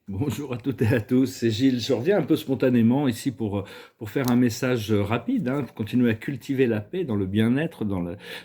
Bonjour à toutes et à tous, c'est Gilles. Je reviens un peu spontanément ici pour faire un message rapide, hein, pour continuer à cultiver la paix dans le bien-être,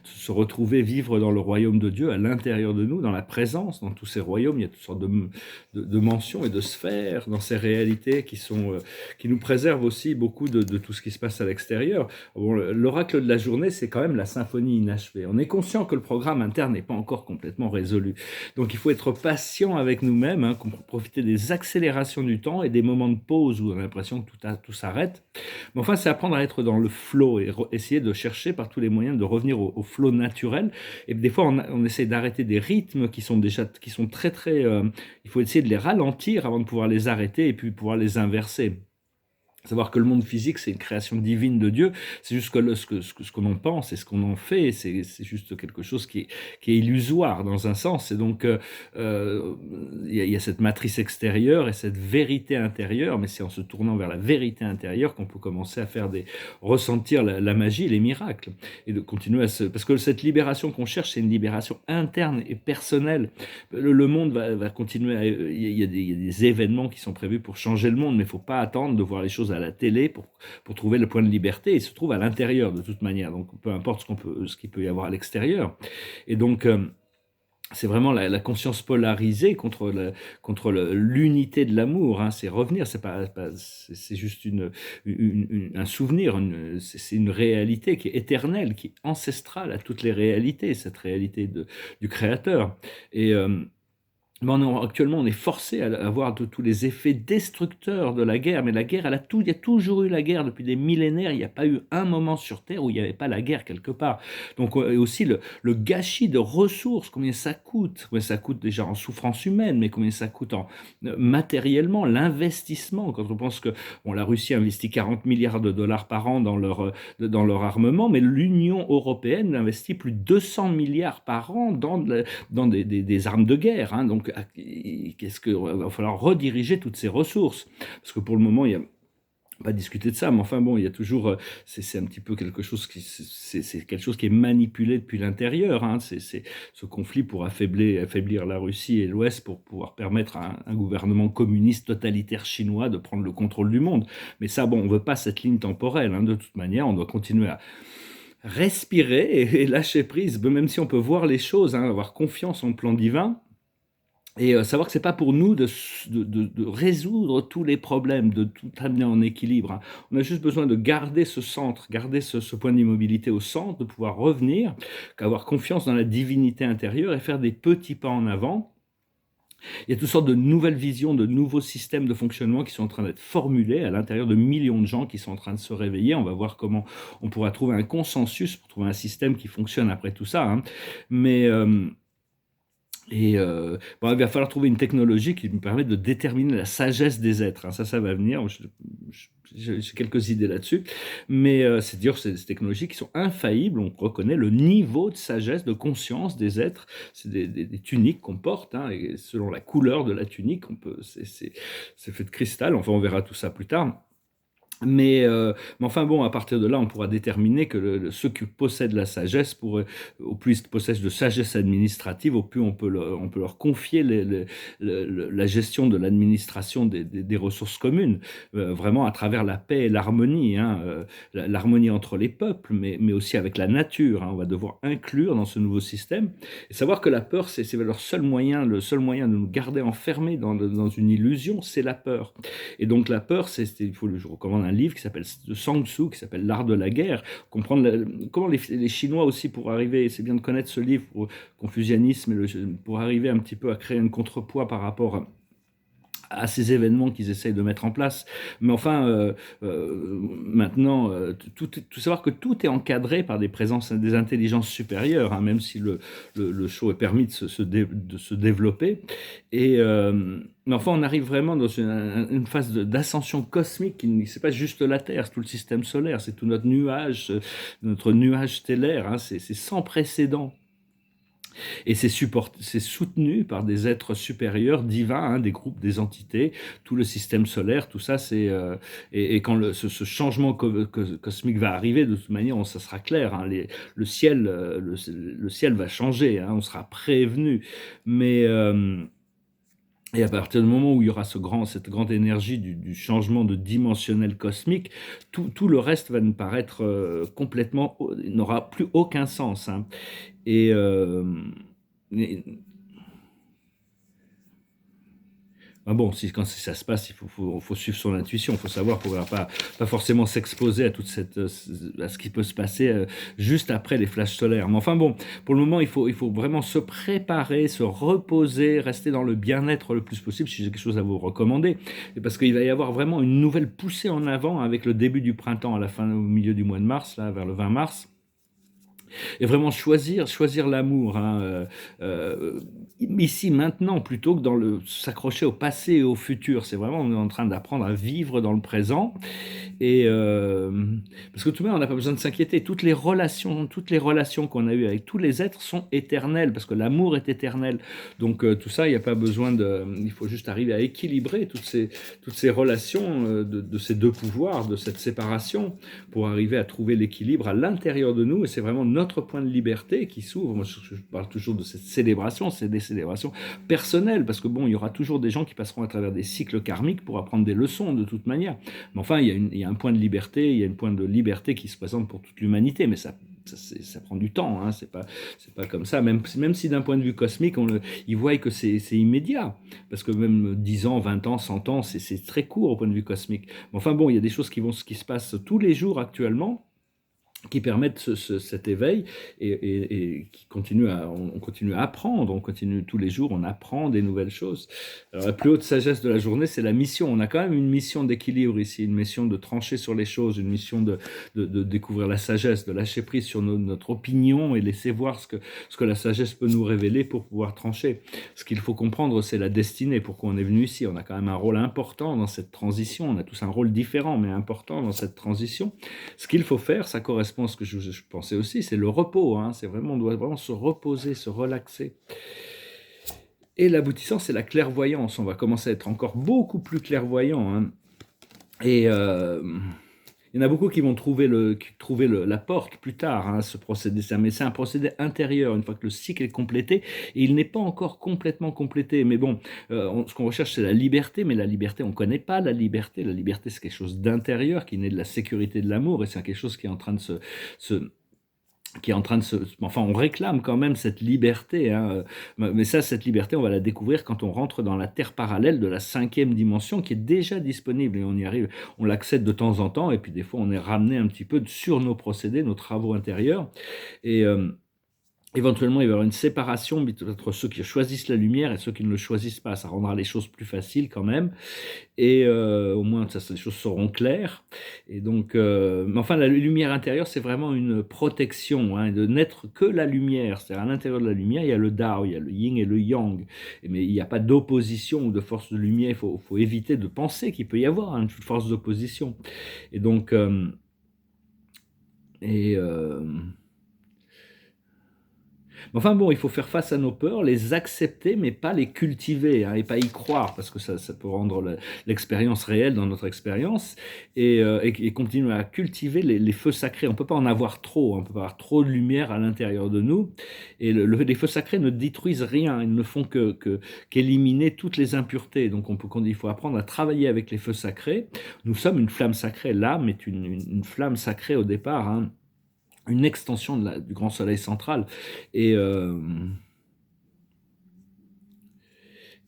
se retrouver, vivre dans le royaume de Dieu, à l'intérieur de nous, dans la présence, dans tous ces royaumes. Il y a toutes sortes de mentions et de sphères dans ces réalités qui nous préservent aussi beaucoup de tout ce qui se passe à l'extérieur. Bon, l'oracle de la journée, c'est quand même la symphonie inachevée. On est conscient que le programme interne n'est pas encore complètement résolu. Donc il faut être patient avec nous-mêmes, hein, profiter des accélérations du temps et des moments de pause où on a l'impression que tout s'arrête. Mais enfin, c'est apprendre à être dans le flow et essayer de chercher par tous les moyens de revenir au flow naturel. Et des fois, on essaie d'arrêter des rythmes qui sont très très. Il faut essayer de les ralentir avant de pouvoir les arrêter et puis pouvoir les inverser. Savoir que le monde physique, c'est une création divine de Dieu. C'est juste que ce qu'on en pense et ce qu'on en fait, c'est juste quelque chose qui est illusoire dans un sens. Et donc, il y a cette matrice extérieure et cette vérité intérieure, mais c'est en se tournant vers la vérité intérieure qu'on peut commencer à ressentir la magie, les miracles. Et de continuer parce que cette libération qu'on cherche, c'est une libération interne et personnelle. Le monde va continuer il y a des événements qui sont prévus pour changer le monde, mais il ne faut pas attendre de voir les choses à la télé pour trouver le point de liberté. Il se trouve à l'intérieur de toute manière, donc peu importe ce qu'il peut y avoir à l'extérieur. Et donc, c'est vraiment la conscience polarisée l'unité de l'amour, hein. C'est revenir, c'est juste un souvenir, c'est une réalité qui est éternelle, qui est ancestrale à toutes les réalités, cette réalité du Créateur. Et actuellement, on est forcé à voir tous les effets destructeurs de la guerre, mais la guerre, il y a toujours eu la guerre depuis des millénaires. Il n'y a pas eu un moment sur Terre où il n'y avait pas la guerre quelque part. Donc, et aussi le gâchis de ressources, combien ça coûte déjà en souffrance humaine, mais combien ça coûte matériellement, l'investissement. Quand on pense que bon, la Russie investit 40 milliards de dollars par an dans leur armement, mais l'Union européenne investit plus de 200 milliards par an dans des armes de guerre, hein. Donc, qu'est-ce que va falloir rediriger toutes ces ressources? Parce que pour le moment, il y a pas discuter de ça, mais enfin bon, il y a toujours, c'est un petit peu quelque chose c'est quelque chose qui est manipulé depuis l'intérieur, hein. C'est ce conflit pour affaiblir la Russie et l'Ouest pour pouvoir permettre à un gouvernement communiste totalitaire chinois de prendre le contrôle du monde. Mais ça, bon, on veut pas cette ligne temporelle, hein. De toute manière, on doit continuer à respirer et lâcher prise, même si on peut voir les choses, hein, avoir confiance en le plan divin. Et savoir que c'est pas pour nous de résoudre tous les problèmes, de tout amener en équilibre, hein. On a juste besoin de garder ce centre, garder ce point d'immobilité au centre, de pouvoir revenir, qu'avoir confiance dans la divinité intérieure et faire des petits pas en avant. Il y a toutes sortes de nouvelles visions, de nouveaux systèmes de fonctionnement qui sont en train d'être formulés à l'intérieur de millions de gens qui sont en train de se réveiller. On va voir comment on pourra trouver un consensus pour trouver un système qui fonctionne après tout ça, hein. Mais bon, il va falloir trouver une technologie qui nous permette de déterminer la sagesse des êtres, hein. Ça va venir. J'ai quelques idées là-dessus, mais c'est dire ces technologies qui sont infaillibles. On reconnaît le niveau de sagesse, de conscience des êtres. C'est des tuniques qu'on porte, hein, et selon la couleur de la tunique, c'est fait de cristal. Enfin, on verra tout ça plus tard. Mais enfin bon, à partir de là, on pourra déterminer que ceux qui possèdent la sagesse, au plus ils possèdent de sagesse administrative, au plus on peut leur confier la gestion de l'administration des ressources communes, vraiment à travers la paix et l'harmonie, hein, l'harmonie entre les peuples, mais aussi avec la nature, hein. On va devoir inclure dans ce nouveau système et savoir que la peur, c'est leur seul moyen, le seul moyen de nous garder enfermés dans une illusion, c'est la peur. Et donc la peur, je recommande un livre qui s'appelle de Sang Tzu, qui s'appelle L'art de la guerre, comprendre comment les Chinois aussi, pour arriver, c'est bien de connaître ce livre pour Confucianisme, pour arriver un petit peu à créer un contrepoids par rapport à ces événements qu'ils essayent de mettre en place. Mais enfin, maintenant, tout savoir que tout est encadré par des présences, des intelligences supérieures, hein, même si le show est permis de se développer. Mais enfin, on arrive vraiment dans une phase d'ascension cosmique. C'est pas juste la Terre, c'est tout le système solaire, c'est tout notre nuage stellaire, hein. C'est sans précédent. Et c'est soutenu par des êtres supérieurs, divins, hein, des groupes, des entités, tout le système solaire, tout ça, et quand ce changement cosmique va arriver, de toute manière, ça sera clair, hein, le ciel va changer, hein, on sera prévenu. Mais Et à partir du moment où il y aura cette grande énergie du changement de dimensionnel cosmique, tout le reste va nous paraître complètement, n'aura plus aucun sens, hein. Et, et- ah bon, quand ça se passe, faut suivre son intuition, il faut savoir pour pas forcément s'exposer à à ce qui peut se passer juste après les flashs solaires. Mais enfin bon, pour le moment, il faut vraiment se préparer, se reposer, rester dans le bien-être le plus possible. Si j'ai quelque chose à vous recommander, et parce qu'il va y avoir vraiment une nouvelle poussée en avant avec le début du printemps à la fin, au milieu du mois de mars, là, vers le 20 mars. Et vraiment choisir l'amour, hein, ici, maintenant, plutôt que s'accrocher au passé et au futur. C'est vraiment, on est en train d'apprendre à vivre dans le présent. Et parce que tout de même, on n'a pas besoin de s'inquiéter. Toutes les relations qu'on a eues avec tous les êtres sont éternelles, parce que l'amour est éternel. Donc tout ça, il n'y a pas besoin il faut juste arriver à équilibrer toutes ces relations de ces deux pouvoirs, de cette séparation, pour arriver à trouver l'équilibre à l'intérieur de nous. Et c'est vraiment notre point de liberté qui s'ouvre. Moi, je parle toujours de cette célébration. C'est des célébrations personnelles, parce que bon, il y aura toujours des gens qui passeront à travers des cycles karmiques pour apprendre des leçons de toute manière. Mais enfin, il y a un point de liberté, il y a une point de liberté qui se présente pour toute l'humanité, mais ça prend du temps, hein, c'est pas comme ça, même si d'un point de vue cosmique, ils voient que c'est immédiat, parce que même 10 ans, 20 ans, 100 ans, c'est très court au point de vue cosmique. Mais enfin bon, il y a des choses qui se passent tous les jours actuellement, qui permettent cet éveil et qui on continue à apprendre, on continue tous les jours, on apprend des nouvelles choses. Alors la plus haute sagesse de la journée, c'est la mission. On a quand même une mission d'équilibre ici, une mission de trancher sur les choses, une mission de découvrir la sagesse, de lâcher prise sur notre opinion et laisser voir ce que la sagesse peut nous révéler pour pouvoir trancher. Ce qu'il faut comprendre, c'est la destinée, pourquoi on est venu ici. On a quand même un rôle important dans cette transition, on a tous un rôle différent mais important dans cette transition. Ce qu'il faut faire, ça correspond à ce que je pensais aussi, c'est le repos, hein. On doit vraiment se reposer, se relaxer. Et l'aboutissant, c'est la clairvoyance. On va commencer à être encore beaucoup plus clairvoyant, hein. Et il y en a beaucoup qui vont trouver la porte plus tard, hein, ce procédé. Mais c'est un procédé intérieur, une fois que le cycle est complété, et il n'est pas encore complètement complété. Mais bon, ce qu'on recherche, c'est la liberté, mais la liberté, on ne connaît pas la liberté. La liberté, c'est quelque chose d'intérieur, qui naît de la sécurité de l'amour, et c'est quelque chose qui est en train de enfin, on réclame quand même cette liberté, hein. Mais ça, cette liberté, on va la découvrir quand on rentre dans la terre parallèle de la 5e dimension, qui est déjà disponible, et on y arrive, on l'accède de temps en temps, et puis des fois, on est ramené un petit peu sur nos procédés, nos travaux intérieurs, et éventuellement, il va y avoir une séparation entre ceux qui choisissent la lumière et ceux qui ne le choisissent pas. Ça rendra les choses plus faciles quand même. Et au moins, les choses seront claires. Et donc, mais enfin, la lumière intérieure, c'est vraiment une protection, hein, de n'être que la lumière. C'est-à-dire, à l'intérieur de la lumière, il y a le Dao, il y a le Yin et le Yang. Mais il n'y a pas d'opposition ou de force de lumière. Il faut éviter de penser qu'il peut y avoir, hein, une force d'opposition. Et donc, et... enfin bon, il faut faire face à nos peurs, les accepter, mais pas les cultiver, hein, et pas y croire, parce que ça peut rendre l'expérience réelle dans notre expérience, et continuer à cultiver les feux sacrés. On ne peut pas en avoir trop, hein, on ne peut pas avoir trop de lumière à l'intérieur de nous, et les feux sacrés ne détruisent rien, ils ne font qu'éliminer toutes les impuretés. Donc il faut apprendre à travailler avec les feux sacrés. Nous sommes une flamme sacrée, l'âme est une flamme sacrée au départ, hein, une extension du grand soleil central. Et, euh,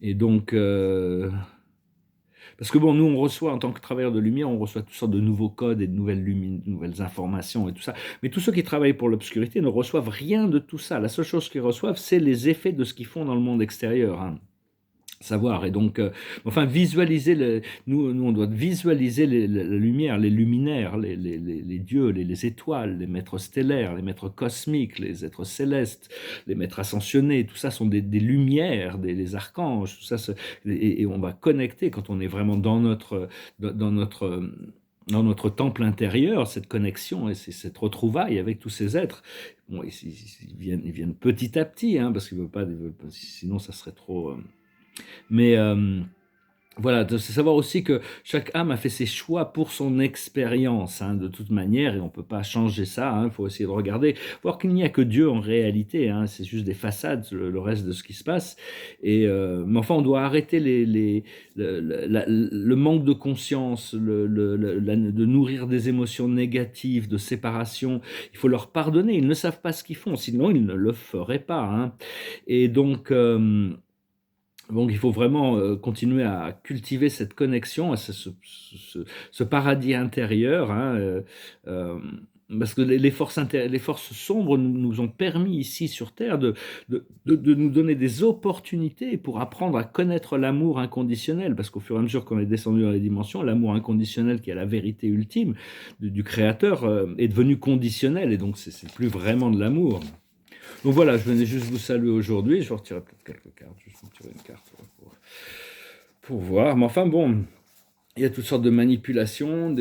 et donc, parce que bon, nous, on reçoit, en tant que travailleurs de lumière, on reçoit toutes sortes de nouveaux codes et de nouvelles informations et tout ça. Mais tous ceux qui travaillent pour l'obscurité ne reçoivent rien de tout ça. La seule chose qu'ils reçoivent, c'est les effets de ce qu'ils font dans le monde extérieur, hein. Savoir. Et donc, enfin, nous, on doit visualiser la lumière, les luminaires, les dieux, les étoiles, les maîtres stellaires, les maîtres cosmiques, les êtres célestes, les maîtres ascensionnés. Tout ça sont des lumières, les archanges. Tout ça, et on va connecter quand on est vraiment dans notre dans notre temple intérieur, cette connexion et cette retrouvaille avec tous ces êtres. Bon, ils viennent petit à petit, hein, parce qu'ils veulent pas, sinon ça serait trop. Mais Voilà, c'est savoir aussi que chaque âme a fait ses choix pour son expérience, hein, de toute manière, et on peut pas changer ça, hein. Il faut essayer de regarder, voir qu'il n'y a que Dieu en réalité, hein. C'est juste des façades, le reste de ce qui se passe. Mais enfin, on doit arrêter le manque de conscience, de nourrir des émotions négatives, de séparation. Il faut leur pardonner. Ils ne savent pas ce qu'ils font, sinon ils ne le feraient pas, hein. Et donc il faut vraiment, continuer à cultiver cette connexion, à ce paradis intérieur, hein, parce que les forces sombres nous ont permis ici sur terre de nous donner des opportunités pour apprendre à connaître l'amour inconditionnel. Parce qu'au fur et à mesure qu'on est descendu dans les dimensions, l'amour inconditionnel qui est la vérité ultime du créateur, est devenu conditionnel et donc c'est plus vraiment de l'amour. Donc voilà, je venais juste vous saluer aujourd'hui. Je vais retirer peut-être quelques cartes. Je vais vous tirer une carte pour voir. Mais enfin bon, il y a toutes sortes de manipulations,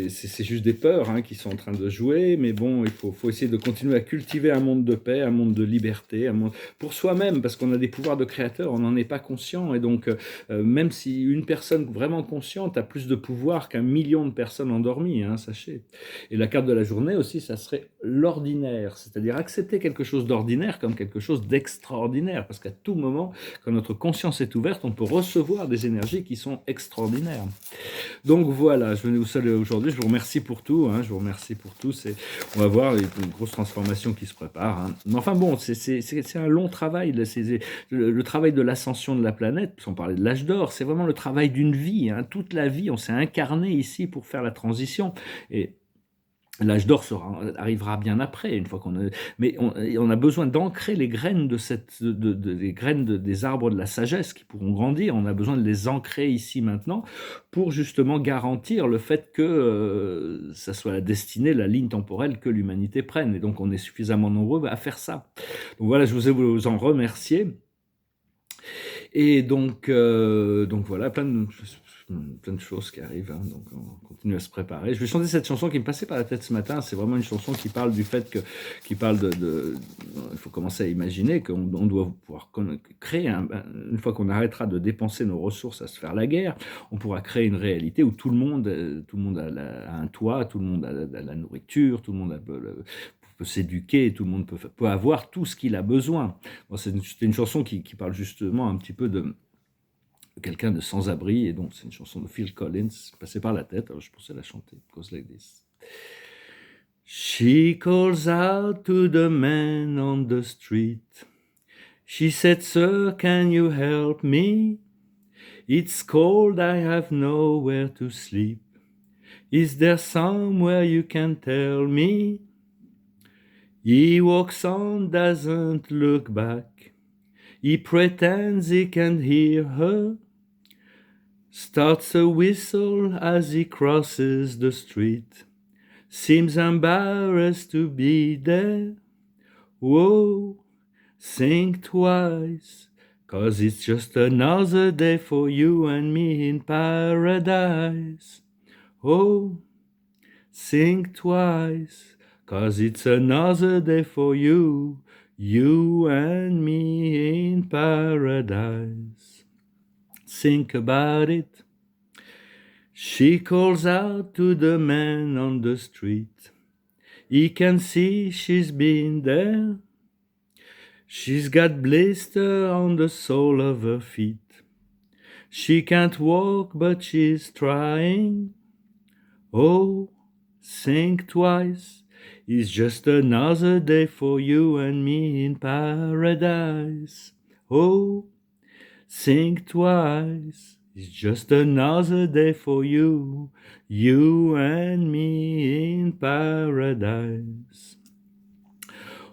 c'est juste des peurs, hein, qui sont en train de jouer, mais bon, il faut essayer de continuer à cultiver un monde de paix, un monde de liberté, un monde pour soi-même, parce qu'on a des pouvoirs de créateur, on n'en est pas conscient, et donc même si une personne vraiment consciente a plus de pouvoir qu'un million de personnes endormies, hein, sachez. Et la carte de la journée aussi, ça serait l'ordinaire, c'est-à-dire accepter quelque chose d'ordinaire comme quelque chose d'extraordinaire, parce qu'à tout moment, quand notre conscience est ouverte, on peut recevoir des énergies qui sont extraordinaires. Donc voilà, je venais vous saluer aujourd'hui. Je vous remercie pour tout, hein, je vous remercie pour tout. On va voir une grosse transformation qui se prépare, hein. Mais enfin bon, c'est un long travail. Là, le travail de l'ascension de la planète, sans parler de l'âge d'or, c'est vraiment le travail d'une vie, hein. Toute la vie, on s'est incarné ici pour faire la transition. Et l'âge d'or arrivera bien après, une fois mais on a besoin d'ancrer les graines les graines des arbres de la sagesse qui pourront grandir. On a besoin de les ancrer ici maintenant pour justement garantir le fait que ça soit la destinée, la ligne temporelle que l'humanité prenne. Et donc on est suffisamment nombreux à faire ça. Donc voilà, je voulais vous en remercier. Et donc voilà, plein de choses qui arrivent, hein, donc on continue à se préparer. Je vais chanter cette chanson qui me passait par la tête ce matin. C'est vraiment une chanson qui parle du fait qui parle il faut commencer à imaginer qu'on doit pouvoir créer, une fois qu'on arrêtera de dépenser nos ressources à se faire la guerre, on pourra créer une réalité où tout le monde a un toit, tout le monde a la nourriture, tout le monde peut s'éduquer, tout le monde peut avoir tout ce qu'il a besoin. Bon, c'était une chanson qui parle justement un petit peu de quelqu'un de sans-abri, et donc c'est une chanson de Phil Collins, passée par la tête, alors je pensais la chanter. It goes like this. She calls out to the man on the street. She said, "Sir, can you help me? It's cold, I have nowhere to sleep. Is there somewhere you can tell me?" He walks on, doesn't look back. He pretends he can hear her. Starts a whistle as he crosses the street. Seems embarrassed to be there. Whoa, think twice, 'cause it's just another day for you and me in paradise. Oh, think twice, 'cause it's another day for you, you and me in paradise. Think about it. She calls out to the man on the street. He can see she's been there. She's got blister on the sole of her feet. She can't walk, but she's trying. Oh, think twice. It's just another day for you and me in paradise. Oh, think twice. It's just another day for you, you and me in paradise.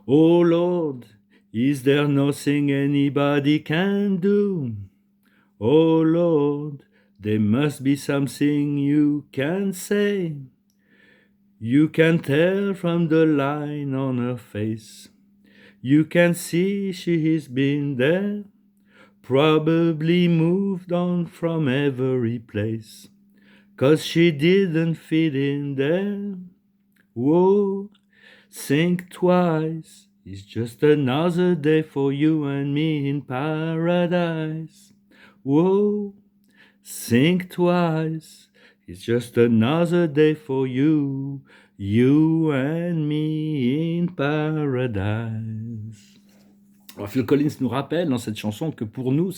Oh Lord, is there nothing anybody can do? Oh Lord, there must be something you can say. You can tell from the line on her face. You can see she has been there. Probably moved on from every place, 'cause she didn't fit in there. Whoa, think twice, it's just another day for you and me in paradise. Whoa, think twice. It's just another day for you, you and me in paradise. Alors Phil Collins nous rappelle dans cette chanson que pour nous,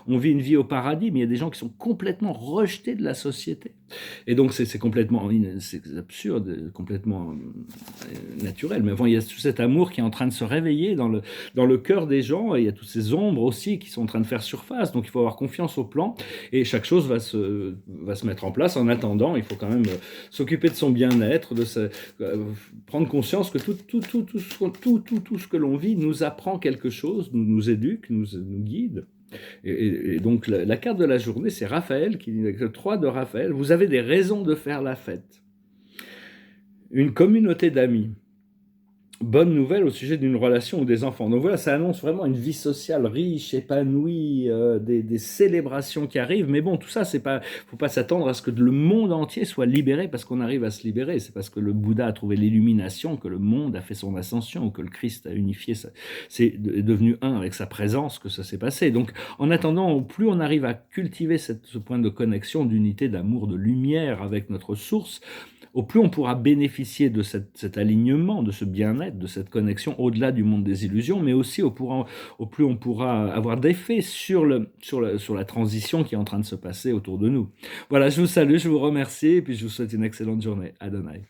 on vit une vie au paradis, mais il y a des gens qui sont complètement rejetés de la société. Et donc c'est complètement c'est absurde, complètement naturel. Mais bon, il y a tout cet amour qui est en train de se réveiller dans le cœur des gens, et il y a toutes ces ombres aussi qui sont en train de faire surface. Donc il faut avoir confiance au plan, et chaque chose va se mettre en place. En attendant, il faut quand même s'occuper de son bien-être, prendre conscience que tout ce que l'on vit nous apprend quelque chose, nous éduque, nous guide. Et donc la carte de la journée, c'est Raphaël, qui dit, avec le 3 de Raphaël, vous avez des raisons de faire la fête. Une communauté d'amis. Bonne nouvelle au sujet d'une relation ou des enfants. Donc voilà, ça annonce vraiment une vie sociale riche, épanouie, des célébrations qui arrivent. Mais bon, tout ça, faut pas s'attendre à ce que le monde entier soit libéré parce qu'on arrive à se libérer. C'est parce que le Bouddha a trouvé l'illumination, que le monde a fait son ascension, ou que le Christ a unifié, est devenu un avec sa présence, que ça s'est passé. Donc en attendant, plus on arrive à cultiver ce point de connexion, d'unité, d'amour, de lumière avec notre source, au plus on pourra bénéficier de cet alignement, de ce bien-être, de cette connexion au-delà du monde des illusions, mais aussi au plus on pourra avoir d'effet sur la transition qui est en train de se passer autour de nous. Voilà, je vous salue, je vous remercie, et puis je vous souhaite une excellente journée. Adonai.